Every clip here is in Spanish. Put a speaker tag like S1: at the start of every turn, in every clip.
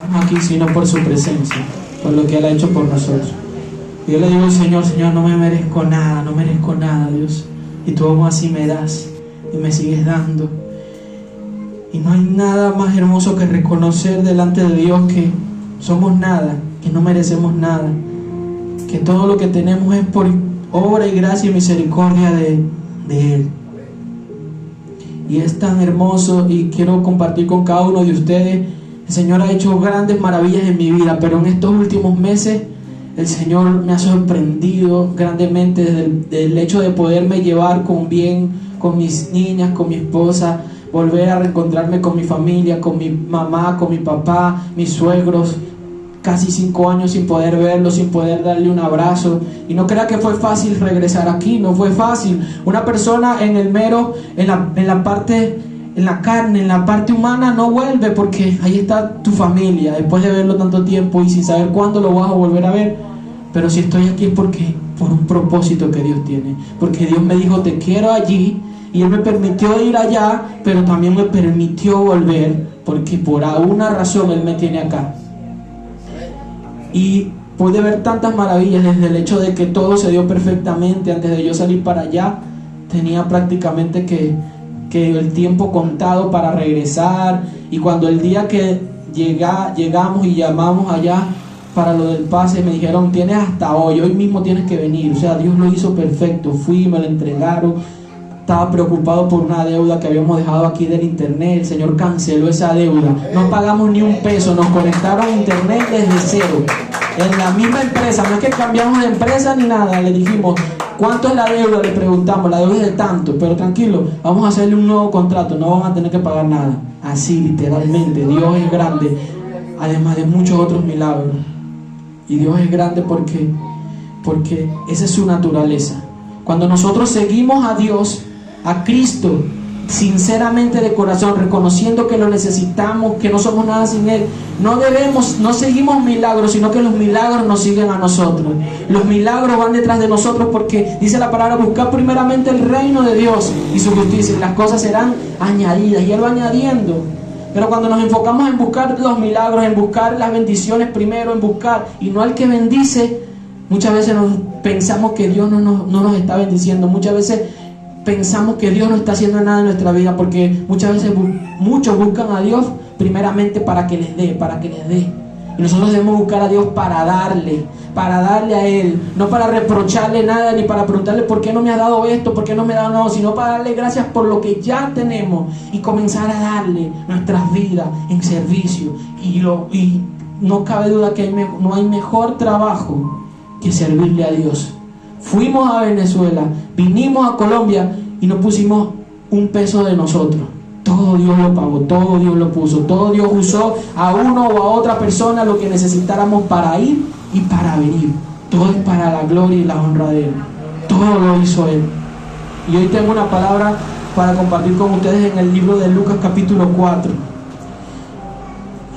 S1: Estamos aquí sino por su presencia, por lo que Él ha hecho por nosotros. Y yo le digo al Señor, Señor, no me merezco nada, Dios. Y tú aún así me das y me sigues dando. Y no hay nada más hermoso que reconocer delante de Dios que somos nada, que no merecemos nada, que todo lo que tenemos es por obra y gracia y misericordia de Él. Y es tan hermoso, y quiero compartir con cada uno de ustedes. El Señor ha hecho grandes maravillas en mi vida, pero en estos últimos meses el Señor me ha sorprendido grandemente desde el hecho de poderme llevar con bien con mis niñas, con mi esposa, volver a reencontrarme con mi familia, con mi mamá, con mi papá, mis suegros. Casi 5 años sin poder verlo, sin poder darle un abrazo. Y no crea que fue fácil regresar aquí, no fue fácil. Una persona en la parte, en la carne, en la parte humana no vuelve, porque ahí está tu familia, después de verlo tanto tiempo y sin saber cuándo lo vas a volver a ver. Pero si estoy aquí es porque por un propósito que Dios tiene, porque Dios me dijo te quiero allí, y Él me permitió ir allá, pero también me permitió volver, porque por alguna razón Él me tiene acá. Y pude ver tantas maravillas, desde el hecho de que todo se dio perfectamente. Antes de yo salir para allá tenía prácticamente que el tiempo contado para regresar, y cuando el día que llegamos y llamamos allá para lo del pase, me dijeron tienes hasta hoy mismo tienes que venir. O sea, Dios lo hizo perfecto. Fui, me lo entregaron. Estaba preocupado por una deuda que habíamos dejado aquí del internet. El Señor canceló esa deuda. No pagamos ni un peso. Nos conectaron a internet desde cero. En la misma empresa. No es que cambiamos de empresa ni nada. Le dijimos, ¿cuánto es la deuda? Le preguntamos. La deuda es de tanto. Pero tranquilo, vamos a hacerle un nuevo contrato. No van a tener que pagar nada. Así, literalmente. Dios es grande. Además de muchos otros milagros. Y Dios es grande porque esa es su naturaleza. Cuando nosotros seguimos a Dios, a Cristo, sinceramente de corazón, reconociendo que lo necesitamos, que no somos nada sin Él, no seguimos milagros, sino que los milagros nos siguen a nosotros. Los milagros van detrás de nosotros, porque dice la palabra, buscar primeramente el reino de Dios y su justicia, y las cosas serán añadidas, y Él va añadiendo. Pero cuando nos enfocamos en buscar los milagros, en buscar las bendiciones primero, en buscar y no al que bendice, muchas veces pensamos que Dios no nos está bendiciendo. Muchas veces pensamos que Dios no está haciendo nada en nuestra vida, porque muchas veces muchos buscan a Dios primeramente para que les dé. Y nosotros debemos buscar a Dios para darle a Él, no para reprocharle nada, ni para preguntarle por qué no me ha dado esto, por qué no me ha dado no, sino para darle gracias por lo que ya tenemos y comenzar a darle nuestras vidas en servicio. Y no cabe duda que no hay mejor trabajo que servirle a Dios. Fuimos a Venezuela, vinimos a Colombia y no pusimos un peso de nosotros. Todo Dios lo pagó, todo Dios lo puso, todo Dios usó a uno o a otra persona lo que necesitáramos para ir y para venir. Todo es para la gloria y la honra de Él. Todo lo hizo Él. Y hoy tengo una palabra para compartir con ustedes en el libro de Lucas capítulo 4.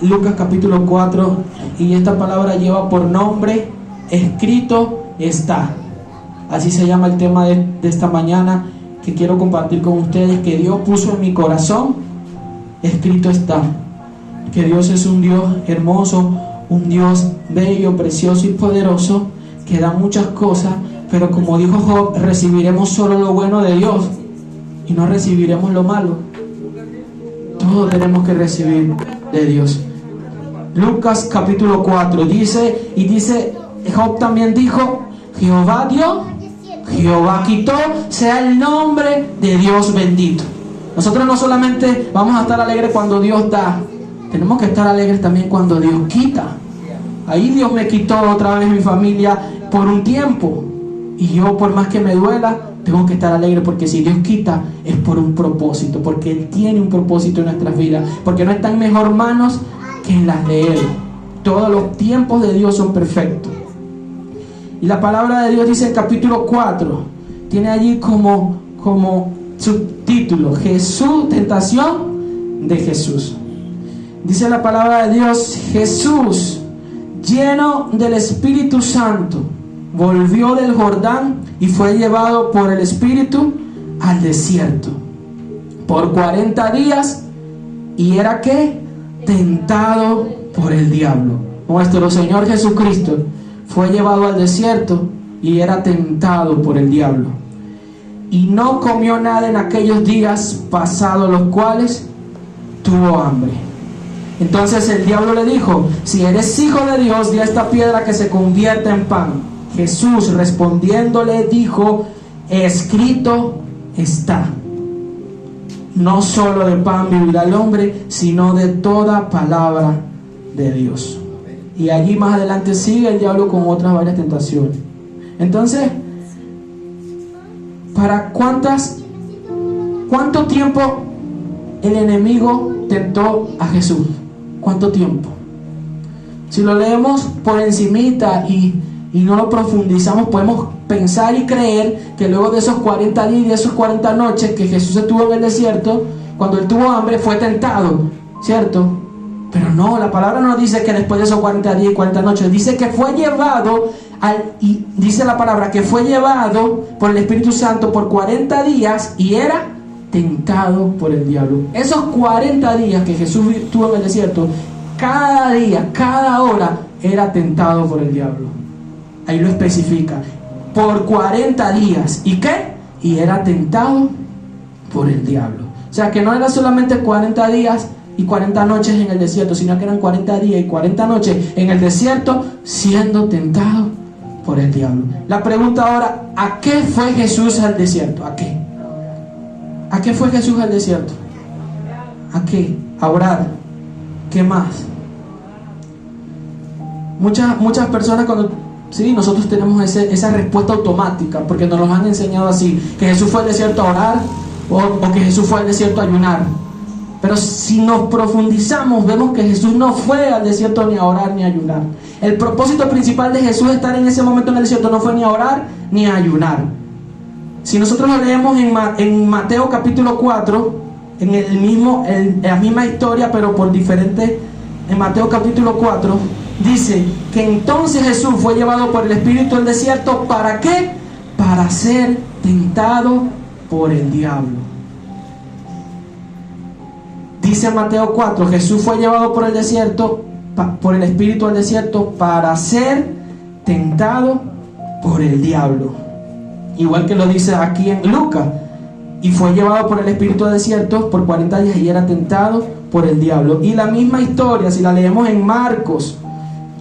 S1: Lucas capítulo 4, y esta palabra lleva por nombre escrito está. Así se llama el tema de esta mañana que quiero compartir con ustedes, que Dios puso en mi corazón. Escrito está. Que Dios es un Dios hermoso, un Dios bello, precioso y poderoso, que da muchas cosas, pero como dijo Job, recibiremos solo lo bueno de Dios y no recibiremos lo malo. Todo tenemos que recibir de Dios. Lucas capítulo 4 dice Job también dijo, Jehová dio, Jehová quitó, sea el nombre de Dios bendito. Nosotros no solamente vamos a estar alegres cuando Dios da, tenemos que estar alegres también cuando Dios quita. Ahí Dios me quitó otra vez mi familia por un tiempo, y yo, por más que me duela, tengo que estar alegre, porque si Dios quita es por un propósito, porque Él tiene un propósito en nuestras vidas, porque no está en mejor manos que en las de Él. Todos los tiempos de Dios son perfectos. Y la palabra de Dios dice en capítulo 4, tiene allí como subtítulo, Jesús, tentación de Jesús. Dice la palabra de Dios, Jesús, lleno del Espíritu Santo, volvió del Jordán y fue llevado por el Espíritu al desierto por 40 días, y era ¿qué? Tentado por el diablo. Nuestro Señor Jesucristo fue llevado al desierto y era tentado por el diablo. Y no comió nada en aquellos días pasados, los cuales tuvo hambre. Entonces el diablo le dijo: si eres hijo de Dios, di a esta piedra que se convierta en pan. Jesús respondiéndole dijo: escrito está, no solo de pan vivirá el hombre, sino de toda palabra de Dios. Y allí más adelante sigue el diablo con otras varias tentaciones. Entonces, ¿para cuánto tiempo el enemigo tentó a Jesús? ¿Cuánto tiempo? Si lo leemos por encimita y no lo profundizamos, podemos pensar y creer que luego de esos 40 días y de esos 40 noches que Jesús estuvo en el desierto, cuando él tuvo hambre, fue tentado, ¿cierto? Pero no, la palabra no dice que después de esos 40 días y 40 noches, dice que fue llevado, y dice la palabra que fue llevado por el Espíritu Santo por 40 días y era tentado por el diablo. Esos 40 días que Jesús estuvo en el desierto, cada día, cada hora, era tentado por el diablo. Ahí lo especifica, por 40 días. ¿Y qué? Y era tentado por el diablo. O sea que no era solamente 40 días y 40 noches en el desierto, sino que eran 40 días y 40 noches en el desierto siendo tentado por el diablo. La pregunta ahora: ¿a qué fue Jesús al desierto? ¿A qué? ¿A qué fue Jesús al desierto? ¿A qué? A orar. ¿Qué más? Muchas personas sí, nosotros tenemos esa respuesta automática porque nos lo han enseñado así, que Jesús fue al desierto a orar o que Jesús fue al desierto a ayunar. Pero si nos profundizamos, vemos que Jesús no fue al desierto ni a orar ni a ayunar. El propósito principal de Jesús estar en ese momento en el desierto no fue ni a orar ni a ayunar. Si nosotros lo leemos en Mateo capítulo 4, en la misma historia pero por diferentes, en Mateo capítulo 4 dice que entonces Jesús fue llevado por el Espíritu al desierto. ¿Para qué? Para ser tentado por el diablo. Dice en Mateo 4, Jesús fue llevado por el desierto, por el Espíritu al desierto, para ser tentado por el diablo. Igual que lo dice aquí en Lucas. Y fue llevado por el Espíritu al desierto por 40 días y era tentado por el diablo. Y la misma historia, si la leemos en Marcos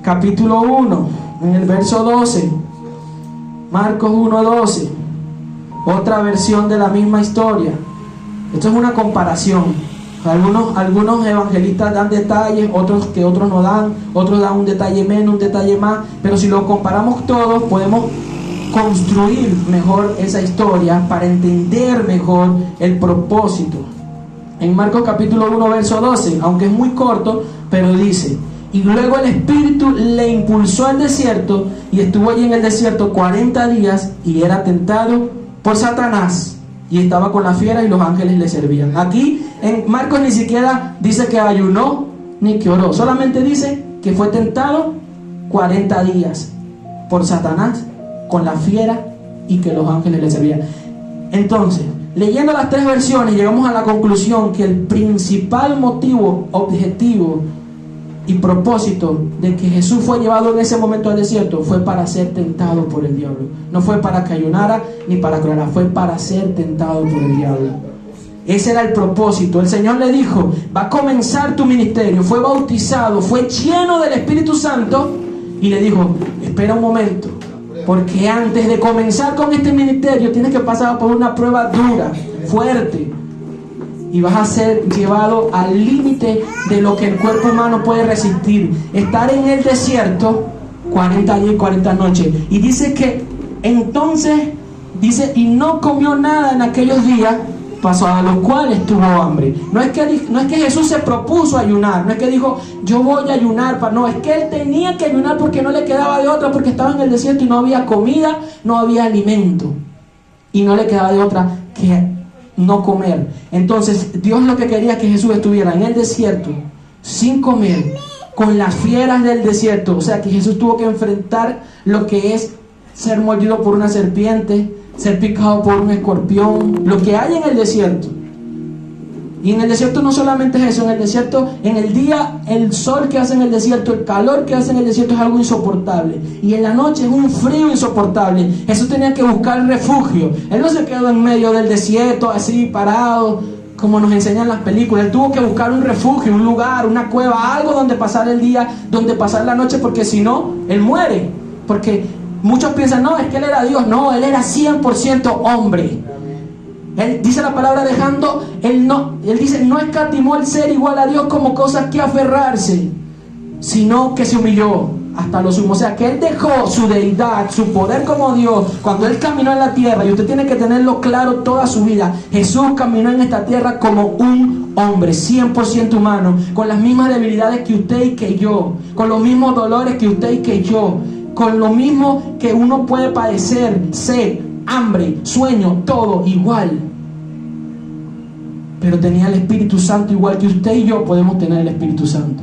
S1: capítulo 1, en el verso 12. Marcos 1:12. Otra versión de la misma historia. Esto es una comparación. Algunos evangelistas dan detalles, otros no dan, otros dan un detalle menos, un detalle más, pero si lo comparamos todos podemos construir mejor esa historia para entender mejor el propósito. En Marcos capítulo 1 verso 12, aunque es muy corto, pero dice: y luego el Espíritu le impulsó al desierto y estuvo allí en el desierto 40 días y era tentado por Satanás. Y estaba con la fiera y los ángeles le servían. Aquí en Marcos ni siquiera dice que ayunó ni que oró. Solamente dice que fue tentado 40 días por Satanás con la fiera y que los ángeles le servían. Entonces, leyendo las tres versiones, llegamos a la conclusión que el principal motivo, objetivo y propósito de que Jesús fue llevado en ese momento al desierto fue para ser tentado por el diablo. No fue para que ayunara ni para que orara, fue para ser tentado por el diablo. Ese era el propósito. El Señor le dijo: va a comenzar tu ministerio. Fue bautizado, fue lleno del Espíritu Santo y le dijo: espera un momento, porque antes de comenzar con este ministerio tienes que pasar por una prueba dura, fuerte, y vas a ser llevado al límite de lo que el cuerpo humano puede resistir. Estar en el desierto 40 días y 40 noches. Y dice que entonces, dice, y no comió nada en aquellos días pasados, a los cuales tuvo hambre. No es que Jesús se propuso ayunar, no es que dijo yo voy a ayunar, no, es que él tenía que ayunar porque no le quedaba de otra, porque estaba en el desierto y no había comida, no había alimento, y no le quedaba de otra que no comer. Entonces Dios lo que quería es que Jesús estuviera en el desierto sin comer, con las fieras del desierto. O sea que Jesús tuvo que enfrentar lo que es ser mordido por una serpiente, ser picado por un escorpión, lo que hay en el desierto. Y en el desierto no solamente es eso, en el desierto, en el día, el sol que hace en el desierto, el calor que hace en el desierto es algo insoportable. Y en la noche es un frío insoportable. Jesús tenía que buscar refugio. Él no se quedó en medio del desierto así parado, como nos enseñan las películas. Él tuvo que buscar un refugio, un lugar, una cueva, algo donde pasar el día, donde pasar la noche, porque si no, él muere. Porque muchos piensan, no, es que él era Dios. No, él era 100% hombre. Él dice la palabra él dice, no escatimó el ser igual a Dios como cosas que aferrarse, sino que se humilló hasta lo sumo. O sea, que él dejó su deidad, su poder como Dios, cuando él caminó en la tierra. Y usted tiene que tenerlo claro toda su vida. Jesús caminó en esta tierra como un hombre 100% humano, con las mismas debilidades que usted y que yo, con los mismos dolores que usted y que yo, con lo mismo que uno puede padecer, sed, hambre, sueño, todo igual. Pero tenía el Espíritu Santo igual que usted y yo podemos tener el Espíritu Santo.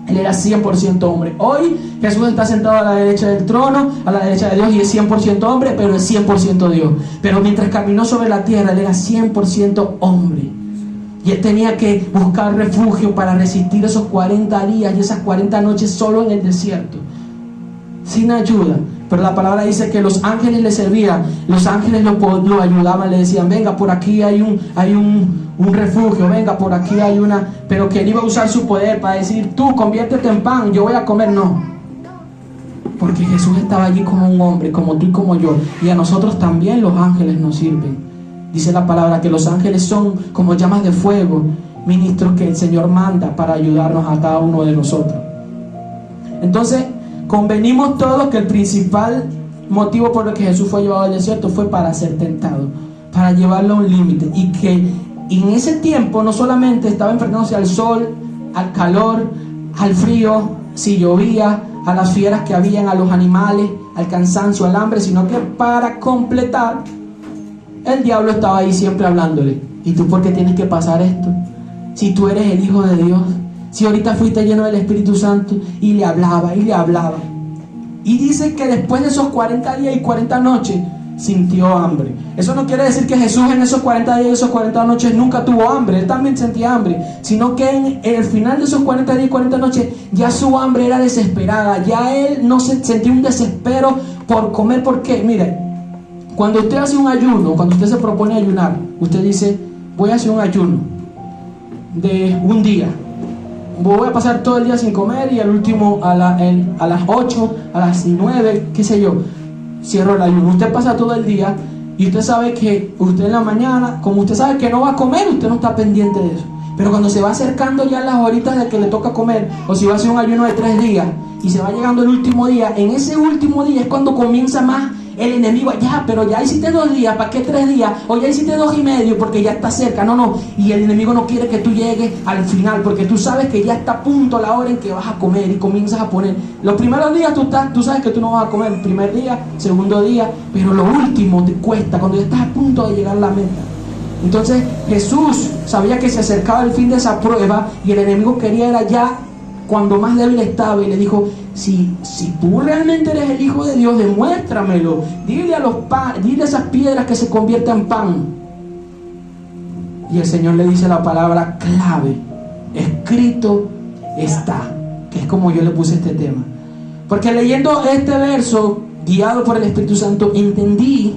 S1: Él era 100% hombre. Hoy Jesús está sentado a la derecha del trono, a la derecha de Dios, y es 100% hombre, pero es 100% Dios. Pero mientras caminó sobre la tierra, él era 100% hombre. Y él tenía que buscar refugio para resistir esos 40 días y esas 40 noches solo en el desierto, sin ayuda. Pero la palabra dice que los ángeles le servían, los ángeles lo ayudaban, le decían, venga, por aquí hay un refugio, venga, por aquí hay una... Pero que él iba a usar su poder para decir, tú conviértete en pan, yo voy a comer. No, porque Jesús estaba allí como un hombre, como tú y como yo. Y a nosotros también los ángeles nos sirven. Dice la palabra que los ángeles son como llamas de fuego, ministros que el Señor manda para ayudarnos a cada uno de nosotros. Entonces, convenimos todos que el principal motivo por el que Jesús fue llevado al desierto fue para ser tentado, para llevarlo a un límite. Y que en ese tiempo no solamente estaba enfrentándose al sol, al calor, al frío, si llovía, a las fieras que habían, a los animales, al cansancio, al hambre, sino que para completar, el diablo estaba ahí siempre hablándole. ¿Y tú por qué tienes que pasar esto? Si tú eres el Hijo de Dios. Si ahorita fuiste lleno del Espíritu Santo. Y le hablaba, y le hablaba. Y dice que después de esos 40 días y 40 noches sintió hambre. Eso no quiere decir que Jesús en esos 40 días y esos 40 noches nunca tuvo hambre. Él también sentía hambre. Sino que en el final de esos 40 días y 40 noches ya su hambre era desesperada. Ya él no sentía un desespero por comer. Porque, mire, cuando usted hace un ayuno, cuando usted se propone ayunar, usted dice, voy a hacer un ayuno de un día. Voy a pasar todo el día sin comer y al último a las 8, a las 9, qué sé yo, cierro el ayuno. Usted pasa todo el día y usted sabe que usted en la mañana, como usted sabe que no va a comer, usted no está pendiente de eso. Pero cuando se va acercando ya las horitas de que le toca comer, o si va a hacer un ayuno de 3 días y se va llegando el último día, en ese último día es cuando comienza más el enemigo. Ya, pero ya hiciste 2 días, ¿para qué 3 días? O ya hiciste 2 y medio porque ya está cerca. No, y el enemigo no quiere que tú llegues al final, porque tú sabes que ya está a punto la hora en que vas a comer y comienzas a poner. Los primeros días tú sabes que tú no vas a comer, el primer día, segundo día, pero lo último te cuesta, cuando ya estás a punto de llegar a la meta. Entonces Jesús sabía que se acercaba el fin de esa prueba y el enemigo quería era ya cuando más débil estaba, y le dijo, si tú realmente eres el Hijo de Dios, demuéstramelo. Dile a esas piedras que se conviertan en pan. Y el Señor le dice la palabra clave, escrito está, que es como yo le puse este tema. Porque leyendo este verso, guiado por el Espíritu Santo, entendí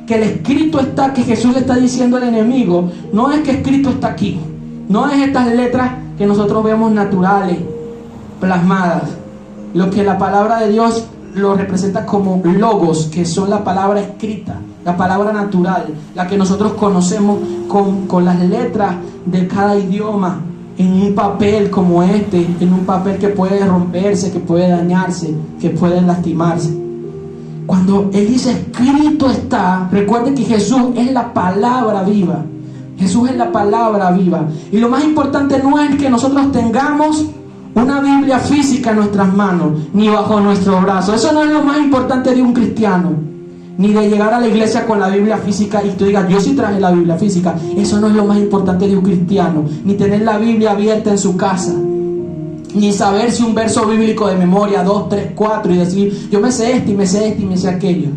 S1: que el escrito está, que Jesús le está diciendo al enemigo, no es que escrito está aquí, no es estas letras que nosotros vemos naturales, plasmadas. Lo que la palabra de Dios lo representa como logos, que son la palabra escrita, la palabra natural, la que nosotros conocemos con las letras de cada idioma, en un papel como este, en un papel que puede romperse, que puede dañarse, que puede lastimarse. Cuando Él dice escrito está, recuerden que Jesús es la palabra viva. Jesús es la palabra viva. Y lo más importante no es que nosotros tengamos una Biblia física en nuestras manos, ni bajo nuestro brazo. Eso no es lo más importante de un cristiano. Ni de llegar a la iglesia con la Biblia física y tú digas, yo sí traje la Biblia física. Eso no es lo más importante de un cristiano. Ni tener la Biblia abierta en su casa. Ni saber si un verso bíblico de memoria, 2, 3, 4, y decir, yo me sé este y me sé este y me sé aquello.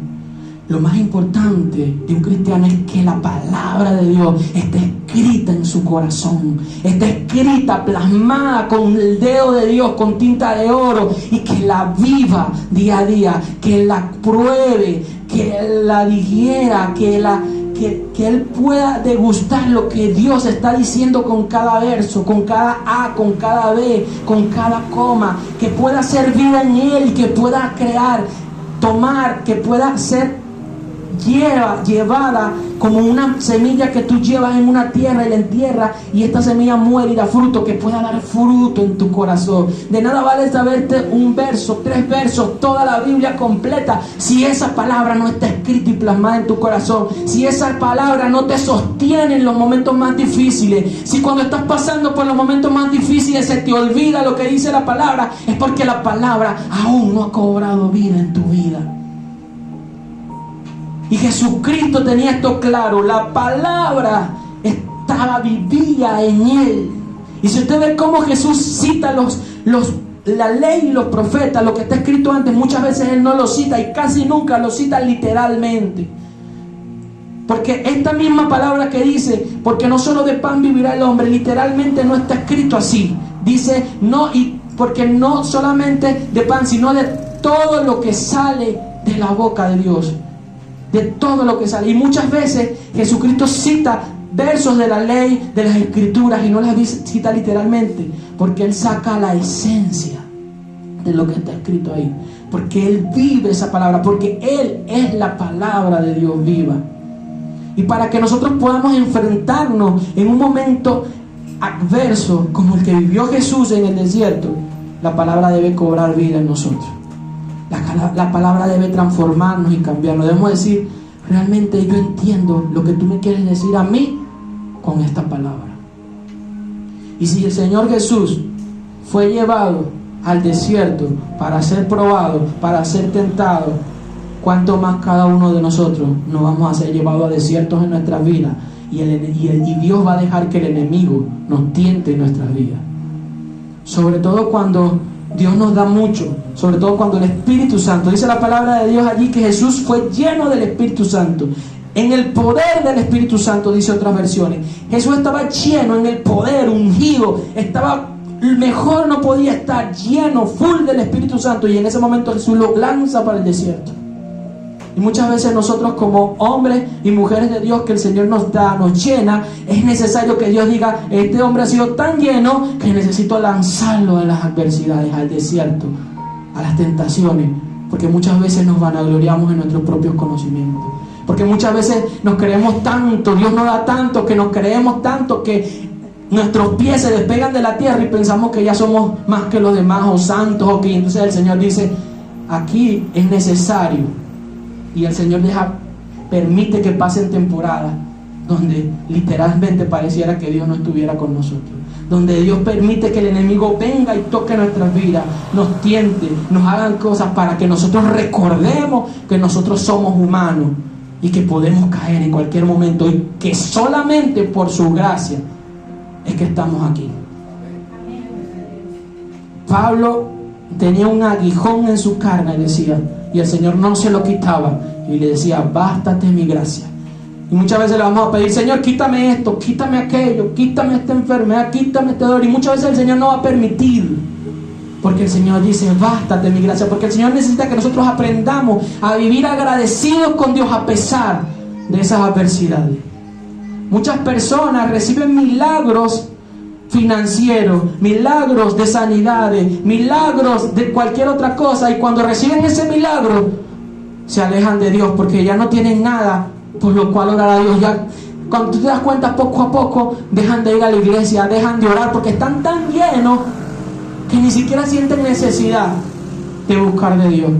S1: lo más importante de un cristiano es que la palabra de Dios esté escrita en su corazón, esté escrita, plasmada con el dedo de Dios, con tinta de oro, y que la viva día a día, que la pruebe, que la digiera, que él pueda degustar lo que Dios está diciendo con cada verso, con cada A, con cada B, con cada coma, que pueda hacer vida en él, que pueda crear, tomar, que pueda ser llevada como una semilla que tú llevas en una tierra y la entierras, y esta semilla muere y da fruto, que pueda dar fruto en tu corazón. De nada vale saberte un verso, 3 versos, toda la Biblia completa, si esa palabra no está escrita y plasmada en tu corazón, si esa palabra no te sostiene en los momentos más difíciles, si cuando estás pasando por los momentos más difíciles se te olvida lo que dice la palabra, es porque la palabra aún no ha cobrado vida en tu vida. Y Jesucristo tenía esto claro, la palabra vivía en él. Y si usted ve cómo Jesús cita la ley y los profetas, lo que está escrito antes, muchas veces él no lo cita y casi nunca lo cita literalmente. Porque esta misma palabra que dice, porque no solo de pan vivirá el hombre, literalmente no está escrito así. Dice, no, y porque no solamente de pan, sino de todo lo que sale de la boca de Dios. De todo lo que sale. Y muchas veces Jesucristo cita versos de la ley, de las escrituras, y no las cita literalmente, porque él saca la esencia de lo que está escrito ahí, porque él vive esa palabra, porque él es la palabra de Dios viva. Y para que nosotros podamos enfrentarnos en un momento adverso como el que vivió Jesús en el desierto, la palabra debe cobrar vida en nosotros. La palabra debe transformarnos y cambiarnos. Debemos decir, realmente yo entiendo lo que tú me quieres decir a mí con esta palabra. Y si el Señor Jesús fue llevado al desierto para ser probado, para ser tentado, ¿cuánto más cada uno de nosotros nos vamos a ser llevados a desiertos en nuestras vidas? Y Dios va a dejar que el enemigo nos tiente en nuestras vidas. Sobre todo cuando Dios nos da mucho, sobre todo cuando el Espíritu Santo, dice la palabra de Dios allí que Jesús fue lleno del Espíritu Santo, en el poder del Espíritu Santo, dice otras versiones. Jesús estaba lleno en el poder, ungido, estaba mejor, no podía estar, lleno, full del Espíritu Santo, y en ese momento Jesús lo lanza para el desierto. Y muchas veces nosotros, como hombres y mujeres de Dios que el Señor nos da, nos llena, es necesario que Dios diga, este hombre ha sido tan lleno que necesito lanzarlo a las adversidades, al desierto, a las tentaciones, porque muchas veces nos vanagloriamos en nuestros propios conocimientos, porque muchas veces nos creemos tanto, Dios nos da tanto, que nos creemos tanto que nuestros pies se despegan de la tierra y pensamos que ya somos más que los demás, o santos, o que entonces el Señor dice, aquí es necesario. Y el Señor permite que pasen temporadas donde literalmente pareciera que Dios no estuviera con nosotros, donde Dios permite que el enemigo venga y toque nuestras vidas, nos tiente, nos hagan cosas para que nosotros recordemos que nosotros somos humanos y que podemos caer en cualquier momento, y que solamente por su gracia es que estamos aquí. Pablo tenía un aguijón en su carne, decía, y el Señor no se lo quitaba, y le decía, bástate mi gracia. Y muchas veces le vamos a pedir, Señor, quítame esto, quítame aquello, quítame esta enfermedad, quítame este dolor, y muchas veces el Señor no va a permitir, porque el Señor dice, bástate mi gracia, porque el Señor necesita que nosotros aprendamos a vivir agradecidos con Dios a pesar de esas adversidades. Muchas personas reciben milagros financieros, milagros de sanidades, milagros de cualquier otra cosa, y cuando reciben ese milagro se alejan de Dios porque ya no tienen nada por lo cual orar a Dios. Ya cuando tú te das cuenta, poco a poco dejan de ir a la iglesia, dejan de orar, porque están tan llenos que ni siquiera sienten necesidad de buscar de Dios.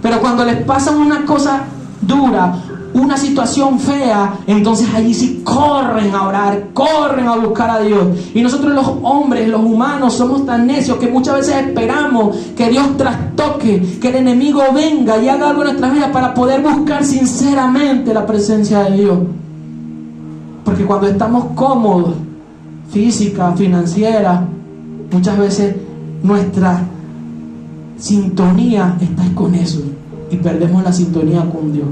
S1: Pero cuando les pasa una cosa dura, una situación fea, entonces allí sí corren a orar, corren a buscar a Dios. Y nosotros los hombres, los humanos, somos tan necios que muchas veces esperamos que Dios trastoque, que el enemigo venga y haga algo en nuestras vidas para poder buscar sinceramente la presencia de Dios. Porque cuando estamos cómodos, física, financiera, muchas veces nuestra sintonía está con eso y perdemos la sintonía con Dios.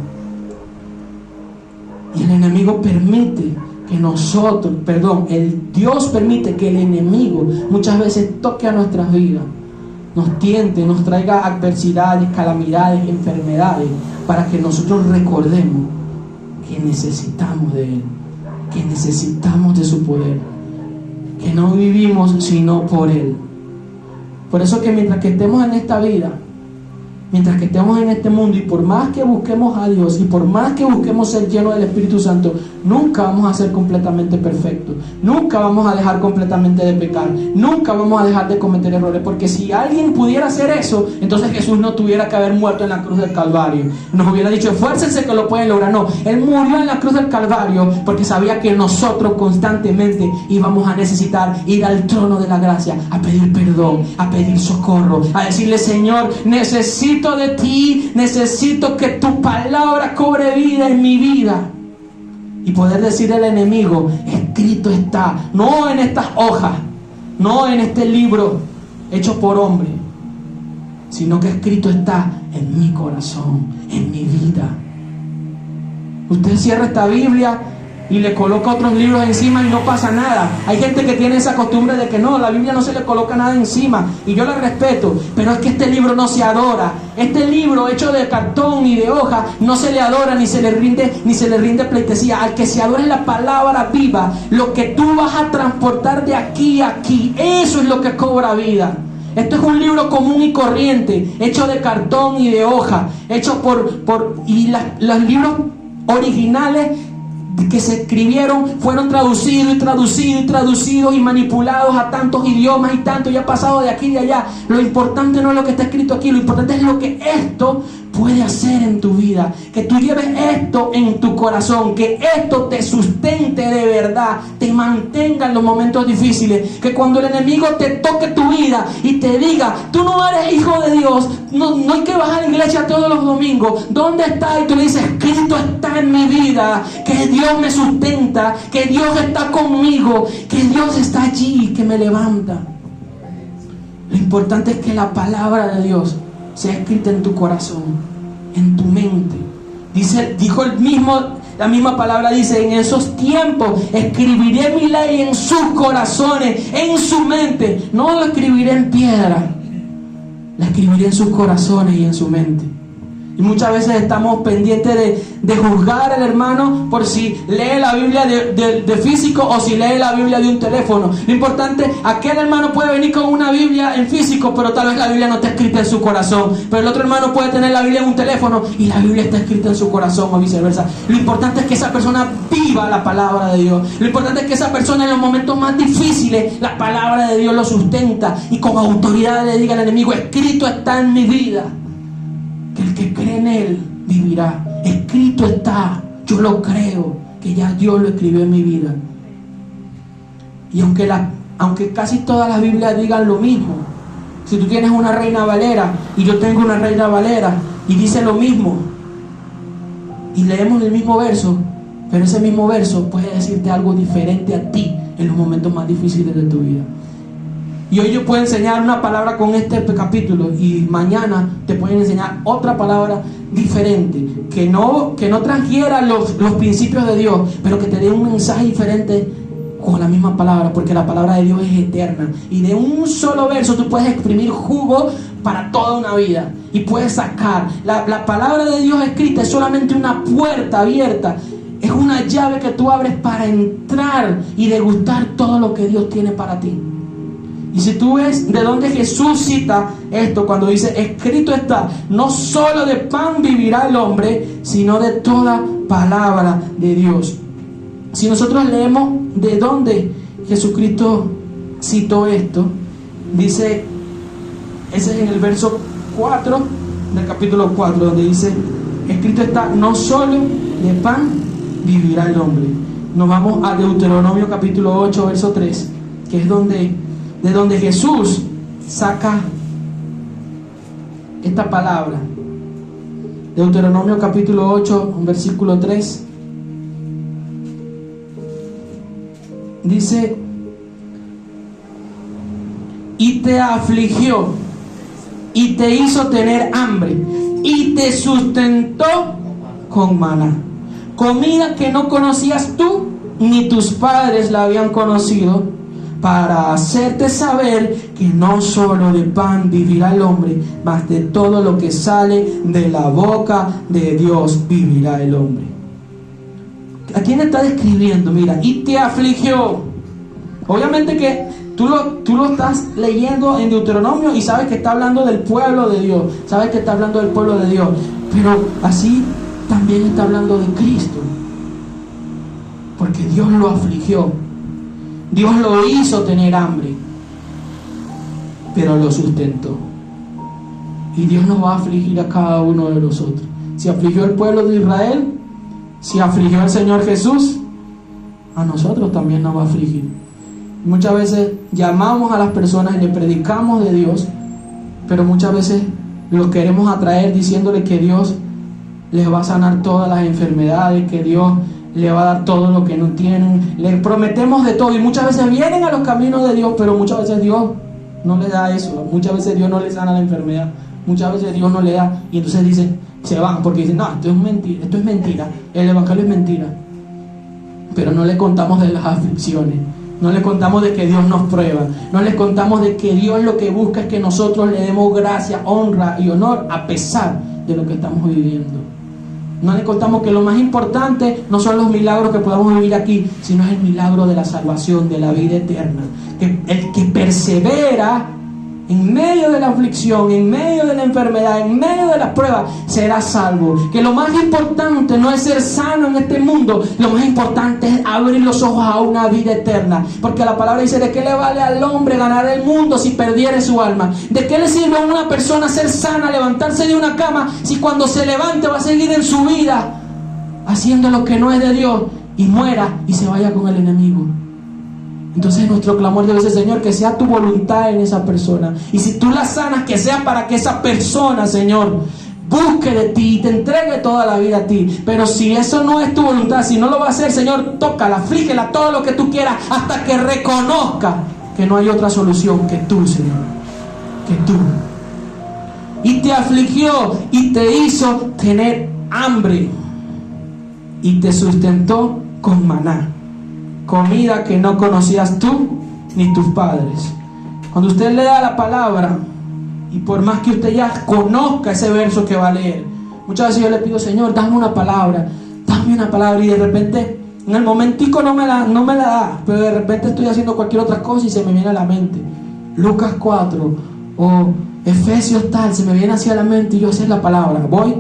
S1: Y el enemigo permite que el Dios permite que el enemigo muchas veces toque a nuestras vidas, nos tiente, nos traiga adversidades, calamidades, enfermedades, para que nosotros recordemos que necesitamos de Él, que necesitamos de su poder, que no vivimos sino por Él. Por eso que mientras que estemos en esta vida, mientras que estemos en este mundo, y por más que busquemos a Dios, y por más que busquemos ser llenos del Espíritu Santo, nunca vamos a ser completamente perfectos, nunca vamos a dejar completamente de pecar, nunca vamos a dejar de cometer errores, porque si alguien pudiera hacer eso, entonces Jesús no tuviera que haber muerto en la cruz del Calvario, nos hubiera dicho esfuércense que lo pueden lograr. No, Él murió en la cruz del Calvario porque sabía que nosotros constantemente íbamos a necesitar ir al trono de la gracia, a pedir perdón, a pedir socorro, a decirle: Señor, necesito de ti, necesito que tu palabra cobre vida en mi vida. Y poder decirle al enemigo: escrito está, no en estas hojas, no en este libro hecho por hombre, sino que escrito está en mi corazón, en mi vida. Usted cierra esta Biblia y le coloca otros libros encima y no pasa nada. Hay gente que tiene esa costumbre de que no, la Biblia no se le coloca nada encima, y yo la respeto, pero es que este libro no se adora. Este libro hecho de cartón y de hoja no se le adora, ni se le rinde pleitesía. Al que se adora es la palabra viva, lo que tú vas a transportar de aquí a aquí, eso es lo que cobra vida. Esto es un libro común y corriente, hecho de cartón y de hoja, hecho los libros originales que se escribieron fueron traducidos y manipulados a tantos idiomas y tanto, y ha pasado de aquí y de allá. Lo importante no es lo que está escrito aquí, lo importante es lo que esto puede hacer en tu vida, que tú lleves esto en tu corazón, que esto te sustente de verdad, te mantenga en los momentos difíciles, que cuando el enemigo te toque tu vida y te diga: tú no eres hijo de Dios, no hay que bajar a la iglesia todos los domingos, ¿dónde está? Y tú le dices: escrito está en mi vida, que Dios me sustenta, que Dios está conmigo, que Dios está allí, que me levanta. Lo importante es que la palabra de Dios sea escrita en tu corazón, en tu mente. La misma palabra dice: en esos tiempos escribiré mi ley en sus corazones, en su mente. No lo escribiré en piedra, la escribiré en sus corazones y en su mente. Y muchas veces estamos pendientes de juzgar al hermano por si lee la Biblia de físico o si lee la Biblia de un teléfono. Lo importante, aquel hermano puede venir con una Biblia en físico, pero tal vez la Biblia no está escrita en su corazón. Pero el otro hermano puede tener la Biblia en un teléfono y la Biblia está escrita en su corazón, o viceversa. Lo importante es que esa persona viva la palabra de Dios. Lo importante es que esa persona en los momentos más difíciles, la palabra de Dios lo sustenta y con autoridad le diga al enemigo: escrito está en mi vida, que el que cree en Él vivirá. Escrito está, yo lo creo, que ya Dios lo escribió en mi vida. Y aunque casi todas las Biblias digan lo mismo, si tú tienes una Reina Valera y yo tengo una Reina Valera y dice lo mismo, y leemos el mismo verso, pero ese mismo verso puede decirte algo diferente a ti en los momentos más difíciles de tu vida. Y hoy yo puedo enseñar una palabra con este capítulo y mañana te pueden enseñar otra palabra diferente, que no transfiera los principios de Dios, pero que te dé un mensaje diferente con la misma palabra, porque la palabra de Dios es eterna. Y de un solo verso tú puedes exprimir jugo para toda una vida y puedes sacar. La palabra de Dios escrita es solamente una puerta abierta, es una llave que tú abres para entrar y degustar todo lo que Dios tiene para ti. Y si tú ves de dónde Jesús cita esto cuando dice: escrito está, no solo de pan vivirá el hombre, sino de toda palabra de Dios. Si nosotros leemos de dónde Jesucristo citó esto, dice, ese es en el verso 4 del capítulo 4, donde dice: escrito está, no solo de pan vivirá el hombre. Nos vamos a Deuteronomio capítulo 8, verso 3, que es de donde Jesús saca esta palabra. Deuteronomio capítulo 8, versículo 3. Dice: y te afligió, y te hizo tener hambre, y te sustentó con maná, comida que no conocías tú ni tus padres la habían conocido, para hacerte saber que no solo de pan vivirá el hombre, mas de todo lo que sale de la boca de Dios vivirá el hombre. ¿A quién está describiendo? Mira, y te afligió. Obviamente que tú lo estás leyendo en Deuteronomio y sabes que está hablando del pueblo de Dios, sabes que está hablando del pueblo de Dios, pero así también está hablando de Cristo, porque Dios lo afligió, Dios lo hizo tener hambre, pero lo sustentó. Y Dios nos va a afligir a cada uno de nosotros. Si afligió al pueblo de Israel, si afligió al Señor Jesús, a nosotros también nos va a afligir. Muchas veces llamamos a las personas y le predicamos de Dios, pero muchas veces los queremos atraer diciéndole que Dios les va a sanar todas las enfermedades, que Dios le va a dar todo lo que no tienen. Les prometemos de todo y muchas veces vienen a los caminos de Dios, pero muchas veces Dios no les da eso. Muchas veces Dios no les sana la enfermedad, muchas veces Dios no le da, y entonces dicen, se van porque dicen, no, esto es mentira, el evangelio es mentira. Pero no le contamos de las aflicciones, no le contamos de que Dios nos prueba, no les contamos de que Dios lo que busca es que nosotros le demos gracia, honra y honor a pesar de lo que estamos viviendo. No le contamos que lo más importante no son los milagros que podamos vivir aquí, sino es el milagro de la salvación, de la vida eterna. Que el que persevera en medio de la aflicción, en medio de la enfermedad, en medio de las pruebas, será salvo. Que lo más importante no es ser sano en este mundo, lo más importante es abrir los ojos a una vida eterna. Porque la palabra dice, ¿de qué le vale al hombre ganar el mundo si perdiere su alma? ¿De qué le sirve a una persona ser sana, levantarse de una cama, si cuando se levante va a seguir en su vida haciendo lo que no es de Dios y muera y se vaya con el enemigo? Entonces nuestro clamor debe ser, Señor, que sea tu voluntad en esa persona. Y si tú la sanas, que sea para que esa persona, Señor, busque de ti y te entregue toda la vida a ti. Pero si eso no es tu voluntad, si no lo va a hacer, Señor, tócala, aflígela, todo lo que tú quieras, hasta que reconozca que no hay otra solución que tú, Señor, que tú. Y te afligió y te hizo tener hambre y te sustentó con maná, comida que no conocías tú ni tus padres. Cuando usted lea la palabra, y por más que usted ya conozca ese verso que va a leer, muchas veces yo le pido, Señor, dame una palabra, y de repente, en el momentico no me la da, pero de repente estoy haciendo cualquier otra cosa y se me viene a la mente Lucas 4 o Efesios tal, se me viene hacia la mente y yo sé la palabra, voy,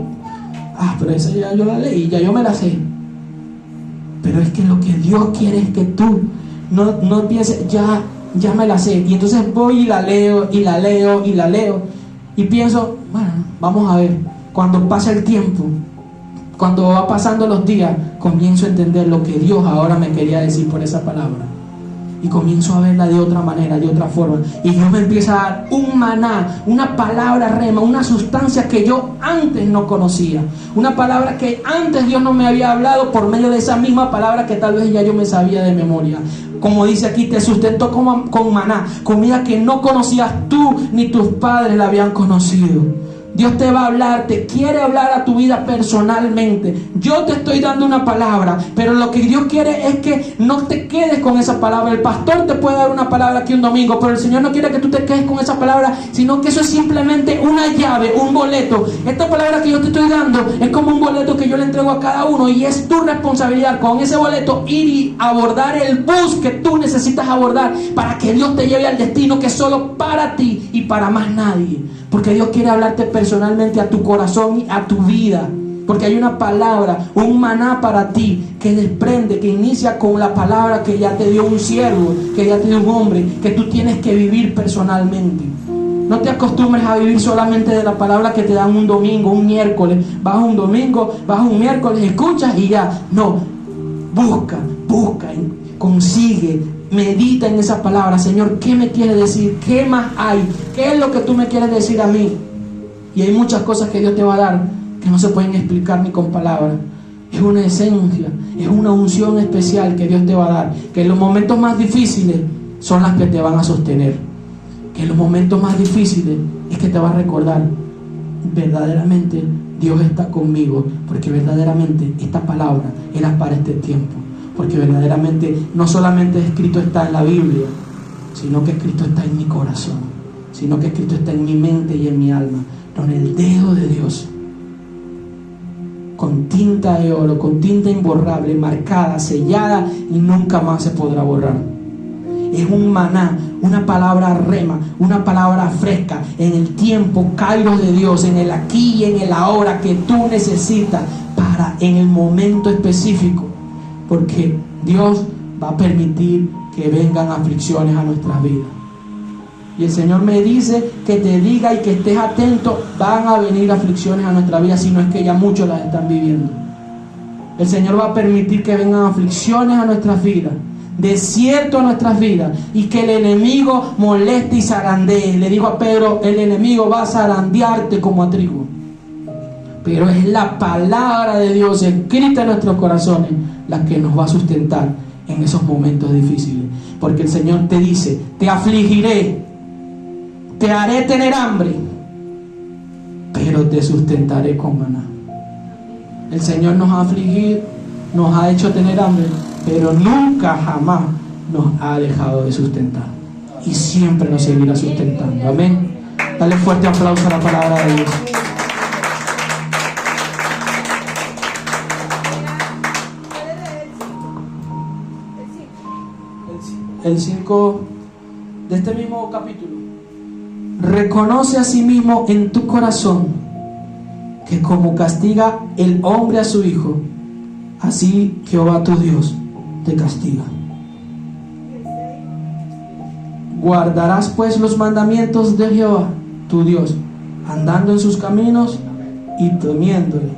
S1: pero esa ya yo la leí, ya yo me la sé. Pero es que lo que Dios quiere es que tú no pienses, ya me la sé. Y entonces voy y la leo, y pienso, bueno, vamos a ver. Cuando pasa el tiempo, cuando va pasando los días, comienzo a entender lo que Dios ahora me quería decir por esa palabra. Y comienzo a verla de otra manera, de otra forma. Y Dios me empieza a dar un maná, una palabra rema, una sustancia que yo antes no conocía. Una palabra que antes Dios no me había hablado por medio de esa misma palabra que tal vez ya yo me sabía de memoria. Como dice aquí, te sustentó con maná, comida que no conocías tú ni tus padres la habían conocido. Dios te va a hablar, te quiere hablar a tu vida personalmente. Yo te estoy dando una palabra, pero lo que Dios quiere es que no te quedes con esa palabra. El pastor te puede dar una palabra aquí un domingo, pero el Señor no quiere que tú te quedes con esa palabra, sino que eso es simplemente una llave, un boleto. Esta palabra que yo te estoy dando es como un boleto que yo le entrego a cada uno, y es tu responsabilidad con ese boleto ir y abordar el bus que tú necesitas abordar para que Dios te lleve al destino que es solo para ti y para más nadie. Porque Dios quiere hablarte personalmente a tu corazón y a tu vida. Porque hay una palabra, un maná para ti que desprende, que inicia con la palabra que ya te dio un siervo, que ya te dio un hombre, que tú tienes que vivir personalmente. No te acostumbres a vivir solamente de la palabra que te dan un domingo, un miércoles. Vas un domingo, vas un miércoles, escuchas y ya. No, busca, consigue. Medita en esa palabra. Señor, ¿qué me quieres decir? ¿Qué más hay? ¿Qué es lo que tú me quieres decir a mí? Y hay muchas cosas que Dios te va a dar que no se pueden explicar ni con palabras. Es una esencia, es una unción especial que Dios te va a dar, que en los momentos más difíciles son las que te van a sostener, que en los momentos más difíciles es que te va a recordar, verdaderamente Dios está conmigo, porque verdaderamente esta palabra era para este tiempo, porque verdaderamente no solamente escrito está en la Biblia, sino que escrito está en mi corazón, sino que escrito está en mi mente y en mi alma, con el dedo de Dios, con tinta de oro, con tinta imborrable, marcada, sellada, y nunca más se podrá borrar. Es un maná, una palabra rema, una palabra fresca en el tiempo kairos de Dios, en el aquí y en el ahora que tú necesitas para en el momento específico, porque Dios va a permitir que vengan aflicciones a nuestras vidas. Y el Señor me dice que te diga y que estés atento, van a venir aflicciones a nuestra vida, si no es que ya muchos las están viviendo. El Señor va a permitir que vengan aflicciones a nuestras vidas, desierto a nuestras vidas, y que el enemigo moleste y zarandee. Le dijo a Pedro, el enemigo va a zarandearte como a trigo. Pero es la palabra de Dios escrita en nuestros corazones la que nos va a sustentar en esos momentos difíciles. Porque el Señor te dice, te afligiré, te haré tener hambre, pero te sustentaré con maná. El Señor nos ha afligido, nos ha hecho tener hambre, pero nunca jamás nos ha dejado de sustentar, y siempre nos seguirá sustentando. Amén. Dale fuerte aplauso a la palabra de Dios. El 5 de este mismo capítulo. Reconoce a sí mismo en tu corazón que como castiga el hombre a su hijo, así Jehová tu Dios te castiga. Guardarás pues los mandamientos de Jehová tu Dios, andando en sus caminos y temiéndole,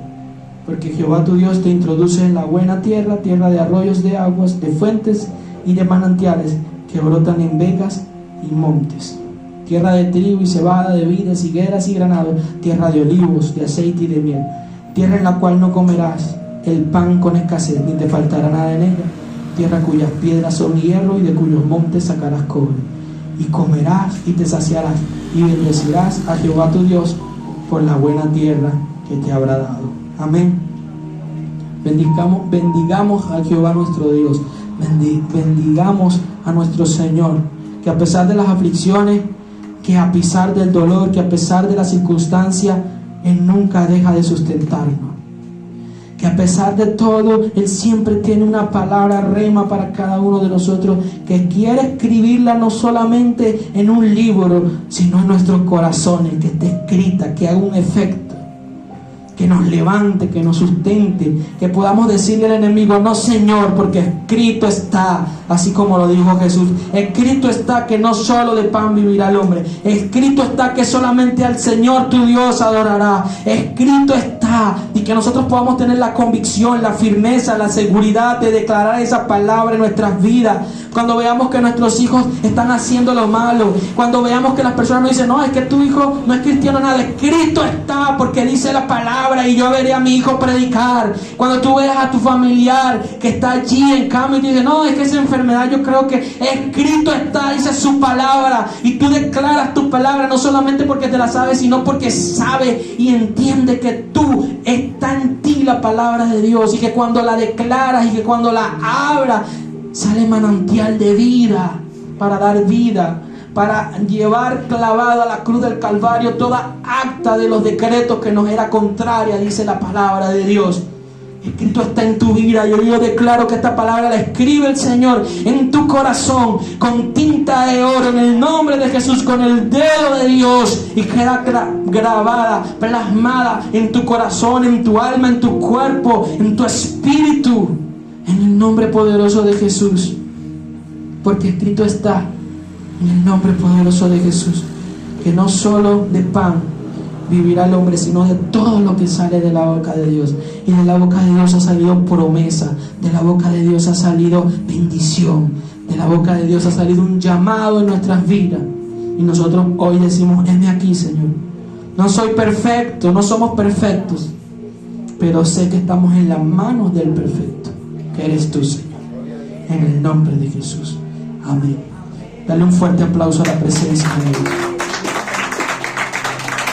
S1: porque Jehová tu Dios te introduce en la buena tierra, tierra de arroyos, de aguas, de fuentes y de manantiales que brotan en vegas y montes, tierra de trigo y cebada, de vides, higueras y granados, tierra de olivos, de aceite y de miel, tierra en la cual no comerás el pan con escasez, ni te faltará nada en ella, tierra cuyas piedras son hierro y de cuyos montes sacarás cobre, y comerás y te saciarás, y bendecirás a Jehová tu Dios por la buena tierra que te habrá dado. Amén. Bendigamos a Jehová nuestro Dios, bendigamos a nuestro Señor, que a pesar de las aflicciones, que a pesar del dolor, que a pesar de la circunstancia, Él nunca deja de sustentarnos, que a pesar de todo, Él siempre tiene una palabra rema para cada uno de nosotros, que quiere escribirla no solamente en un libro, sino en nuestros corazones, que esté escrita, que haga un efecto, que nos levante, que nos sustente, que podamos decirle al enemigo, no Señor, porque escrito está, así como lo dijo Jesús, escrito está que no solo de pan vivirá el hombre, escrito está que solamente al Señor tu Dios adorará, escrito está, y que nosotros podamos tener la convicción, la firmeza, la seguridad de declarar esa palabra en nuestras vidas. Cuando veamos que nuestros hijos están haciendo lo malo, cuando veamos que las personas nos dicen, no, es que tu hijo no es cristiano, nada, escrito está, porque dice la palabra, y yo veré a mi hijo predicar. Cuando tú veas a tu familiar que está allí en cama y te dice, no, es que esa enfermedad, yo creo que escrito está, dice su palabra, y tú declaras tu palabra no solamente porque te la sabes, sino porque sabes y entiendes que tú está en ti la palabra de Dios, y que cuando la declaras y que cuando la abras sale manantial de vida, para dar vida, para llevar clavada a la cruz del Calvario toda acta de los decretos que nos era contraria, dice la palabra de Dios. Escrito está en tu vida. Yo declaro que esta palabra la escribe el Señor en tu corazón con tinta de oro, en el nombre de Jesús, con el dedo de Dios, y queda grabada, plasmada en tu corazón, en tu alma, en tu cuerpo, en tu espíritu, en el nombre poderoso de Jesús. Porque escrito está, en el nombre poderoso de Jesús, que no solo de pan vivirá el hombre, sino de todo lo que sale de la boca de Dios. Y de la boca de Dios ha salido promesa, de la boca de Dios ha salido bendición, de la boca de Dios ha salido un llamado en nuestras vidas. Y nosotros hoy decimos, heme aquí, Señor. No soy perfecto, no somos perfectos, pero sé que estamos en las manos del perfecto, que eres tú, Señor. En el nombre de Jesús. Amén. Dale un fuerte aplauso a la presencia de Dios.